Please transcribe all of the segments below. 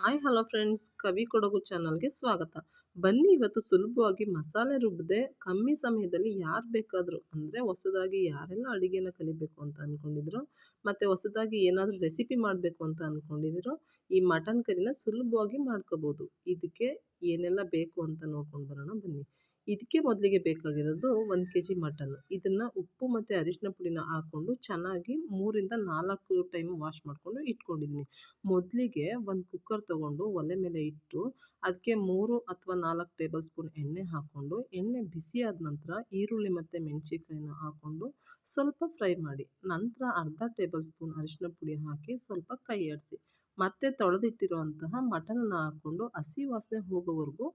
Hi hello friends, ಕವಿ ಕೊಡಗು ಚಾನಲ್ಗೆ ಸ್ವಾಗತ. ಬನ್ನಿ ಇವತ್ತು ಸುಲಭವಾಗಿ ಮಸಾಲೆ ರುಬ್ಬದೆ ಕಮ್ಮಿ ಸಮಯದಲ್ಲಿ ಯಾರು ಬೇಕಾದರೂ ಅಂದರೆ ಹೊಸದಾಗಿ ಯಾರೆಲ್ಲ ಅಡುಗೆನ ಕಲಿಬೇಕು ಅಂತ ಅಂದ್ಕೊಂಡಿದ್ರು ಮತ್ತು ಹೊಸದಾಗಿ ಏನಾದರೂ ರೆಸಿಪಿ ಮಾಡಬೇಕು ಅಂತ ಅಂದ್ಕೊಂಡಿದ್ರು ಈ ಮಟನ್ ಕರಿನ ಸುಲಭವಾಗಿ ಮಾಡ್ಕೋಬೋದು. ಇದಕ್ಕೆ ಏನೆಲ್ಲ ಬೇಕು ಅಂತ ನೋಡ್ಕೊಂಡು ಬರೋಣ ಬನ್ನಿ. ಇದಕ್ಕೆ ಮೊದಲಿಗೆ ಬೇಕಾಗಿರೋದು 1 kg ಮಟನ್. ಇದನ್ನು ಉಪ್ಪು ಮತ್ತು ಅರಿಶಿನ ಪುಡಿನ ಹಾಕ್ಕೊಂಡು ಚೆನ್ನಾಗಿ 3 ಇಂದ 4 ಟೈಮ್ ವಾಶ್ ಮಾಡಿಕೊಂಡು ಇಟ್ಕೊಂಡಿದ್ದೀನಿ. ಮೊದಲಿಗೆ ಒಂದು ಕುಕ್ಕರ್ ತೊಗೊಂಡು ಒಲೆ ಮೇಲೆ ಇಟ್ಟು ಅದಕ್ಕೆ 3 ಅಥವಾ 4 ಟೇಬಲ್ ಸ್ಪೂನ್ ಎಣ್ಣೆ ಹಾಕ್ಕೊಂಡು ಎಣ್ಣೆ ಬಿಸಿ ಆದ ನಂತರ ಈರುಳ್ಳಿ ಮತ್ತು ಮೆಣಸಿನ್ಕಾಯಿನ ಹಾಕ್ಕೊಂಡು ಸ್ವಲ್ಪ ಫ್ರೈ ಮಾಡಿ. ನಂತರ ಅರ್ಧ ಟೇಬಲ್ ಸ್ಪೂನ್ ಅರಿಶಿನ ಪುಡಿ ಹಾಕಿ ಸ್ವಲ್ಪ ಕೈ ಆಡಿಸಿ. ಮತ್ತೆ ತೊಳೆದಿಟ್ಟಿರುವಂತಹ ಮಟನನ್ನು ಹಾಕ್ಕೊಂಡು ಹಸಿ ವಾಸನೆ ಹೋಗೋವರೆಗೂ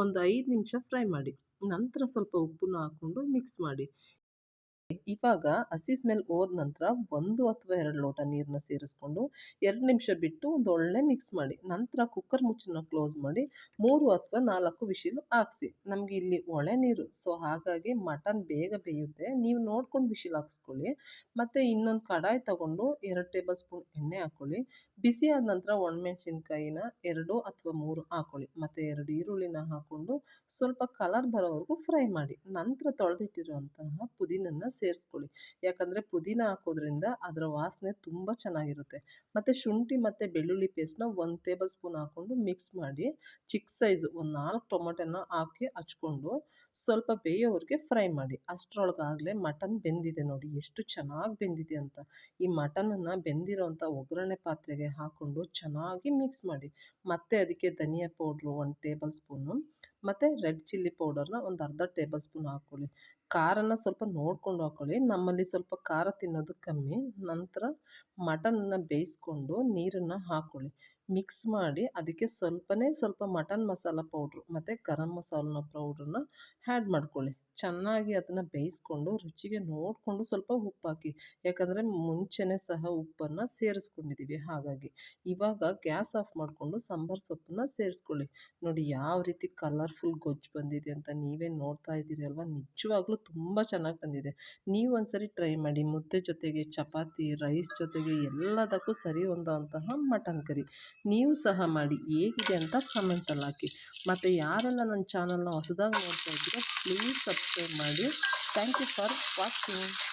ಒಂದು 5 ನಿಮಿಷ ಫ್ರೈ ಮಾಡಿ. ನಂತರ ಸ್ವಲ್ಪ ಉಪ್ಪನ್ನ ಹಾಕ್ಕೊಂಡು ಮಿಕ್ಸ್ ಮಾಡಿ. ಇವಾಗ ಹಸಿ ಸ್ಮೆಲ್ ಹೋದ ನಂತರ 1 ಅಥವಾ 2 ಲೋಟ ನೀರನ್ನ ಸೇರಿಸ್ಕೊಂಡು 2 ನಿಮಿಷ ಬಿಟ್ಟು ಒಂದು ಒಳ್ಳೆ ಮಿಕ್ಸ್ ಮಾಡಿ. ನಂತರ ಕುಕ್ಕರ್ ಮುಚ್ಚನ್ನ ಕ್ಲೋಸ್ ಮಾಡಿ 3 ಅಥವಾ 4 ವಿಶಿಲು ಹಾಕ್ಸಿ. ನಮಗೆ ಇಲ್ಲಿ ಒಳೆ ನೀರು, ಸೊ ಹಾಗಾಗಿ ಮಟನ್ ಬೇಗ ಬೇಯುತ್ತೆ. ನೀವು ನೋಡ್ಕೊಂಡು ವಿಶಿಲ್ ಹಾಕ್ಸ್ಕೊಳ್ಳಿ. ಮತ್ತು ಇನ್ನೊಂದು ಕಡಾಯಿ ತಗೊಂಡು 2 ಟೇಬಲ್ ಸ್ಪೂನ್ ಎಣ್ಣೆ ಹಾಕ್ಕೊಳ್ಳಿ. ಬಿಸಿ ಆದ ನಂತರ ಒಣಮೆಣ್ಸಿನ್ಕಾಯಿನ 2 ಅಥವಾ 3 ಹಾಕ್ಕೊಳ್ಳಿ. ಮತ್ತು 2 ಈರುಳ್ಳಿನ ಹಾಕ್ಕೊಂಡು ಸ್ವಲ್ಪ ಕಲರ್ ಬರೋವರೆಗೂ ಫ್ರೈ ಮಾಡಿ. ನಂತರ ತೊಳೆದಿಟ್ಟಿರುವಂತಹ ಪುದೀನನ್ನು ಸೇರಿಸ್ಕೊಳ್ಳಿ. ಯಾಕಂದರೆ ಪುದೀನ ಹಾಕೋದ್ರಿಂದ ಅದರ ವಾಸನೆ ತುಂಬ ಚೆನ್ನಾಗಿರುತ್ತೆ. ಮತ್ತು ಶುಂಠಿ ಮತ್ತು ಬೆಳ್ಳುಳ್ಳಿ ಪೇಸ್ಟ್ನ 1 ಟೇಬಲ್ ಸ್ಪೂನ್ ಹಾಕ್ಕೊಂಡು ಮಿಕ್ಸ್ ಮಾಡಿ ಚಿಕ್ಕ ಸೈಜು ಒಂದು 4 ಟೊಮೊಟೊನ ಹಾಕಿ ಹಚ್ಕೊಂಡು ಸ್ವಲ್ಪ ಬೇಯೋವರೆಗೆ ಫ್ರೈ ಮಾಡಿ. ಅಷ್ಟರೊಳಗಾಗಲೇ ಮಟನ್ ಬೆಂದಿದೆ ನೋಡಿ, ಎಷ್ಟು ಚೆನ್ನಾಗಿ ಬೆಂದಿದೆ ಅಂತ. ಈ ಮಟನನ್ನು ಬೆಂದಿರೋಂಥ ಒಗ್ಗರಣೆ ಪಾತ್ರೆಗೆ ಹಾಕ್ಕೊಂಡು ಚೆನ್ನಾಗಿ ಮಿಕ್ಸ್ ಮಾಡಿ. ಮತ್ತು ಅದಕ್ಕೆ ಧನಿಯಾ ಪೌಡ್ರು 1 ಟೇಬಲ್ ಸ್ಪೂನು ಮತ್ತು ರೆಡ್ ಚಿಲ್ಲಿ ಪೌಡರ್ನ ಒಂದು ಅರ್ಧ ಟೇಬಲ್ ಸ್ಪೂನ್ ಹಾಕ್ಕೊಳ್ಳಿ. ಖಾರನ ಸ್ವಲ್ಪ ನೋಡಿಕೊಂಡು ಹಾಕ್ಕೊಳ್ಳಿ, ನಮ್ಮಲ್ಲಿ ಸ್ವಲ್ಪ ಖಾರ ತಿನ್ನೋದು ಕಮ್ಮಿ. ನಂತರ ಮಟನನ್ನು ಬೇಯಿಸ್ಕೊಂಡು ನೀರನ್ನು ಹಾಕ್ಕೊಳ್ಳಿ. ಮಿಕ್ಸ್ ಮಾಡಿ ಅದಕ್ಕೆ ಸ್ವಲ್ಪ ಮಟನ್ ಮಸಾಲ ಪೌಡ್ರು ಮತ್ತು ಗರಂ ಮಸಾಲ ಪೌಡ್ರನ್ನ ಆ್ಯಡ್ ಮಾಡ್ಕೊಳ್ಳಿ. ಚೆನ್ನಾಗಿ ಅದನ್ನು ಬೇಯಿಸ್ಕೊಂಡು ರುಚಿಗೆ ನೋಡಿಕೊಂಡು ಸ್ವಲ್ಪ ಉಪ್ಪು ಹಾಕಿ. ಯಾಕಂದರೆ ಮುಂಚೆನೇ ಸಹ ಉಪ್ಪನ್ನು ಸೇರಿಸ್ಕೊಂಡಿದ್ದೀವಿ ಹಾಗಾಗಿ. ಇವಾಗ ಗ್ಯಾಸ್ ಆಫ್ ಮಾಡಿಕೊಂಡು ಸಾಂಬಾರು ಸೊಪ್ಪನ್ನ ಸೇರಿಸ್ಕೊಳ್ಳಿ. ನೋಡಿ ಯಾವ ರೀತಿ ಕಲರ್ಫುಲ್ ಗೊಜ್ಜು ಬಂದಿದೆ ಅಂತ ನೀವೇ ನೋಡ್ತಾ ಇದ್ದೀರಿ ಅಲ್ವಾ. ನಿಜವಾಗ್ಲೂ ತುಂಬ ಚೆನ್ನಾಗಿ ಬಂದಿದೆ. ನೀವು ಒಂದ್ಸರಿ ಟ್ರೈ ಮಾಡಿ. ಮುದ್ದೆ ಜೊತೆಗೆ, ಚಪಾತಿ, ರೈಸ್ ಜೊತೆಗೆ ಎಲ್ಲದಕ್ಕೂ ಸರಿ ಹೊಂದೋವಂತಹ ಮಟನ್ ಕರಿ. ನೀವು ಸಹ ಮಾಡಿ, ಹೇಗಿದೆ ಅಂತ ಕಮೆಂಟಲ್ಲಿ ಹಾಕಿ. ಮತ್ತು ಯಾರೆಲ್ಲ ನನ್ನ ಚಾನಲ್ನ ಹೊಸದಾಗಿ ನೋಡ್ತಾ ಇದ್ದೀರೋ ಪ್ಲೀಸ್ ಸಬ್ಸ್ಕ್ರೈಬ್ ಮಾಡಿ. Thank you for watching.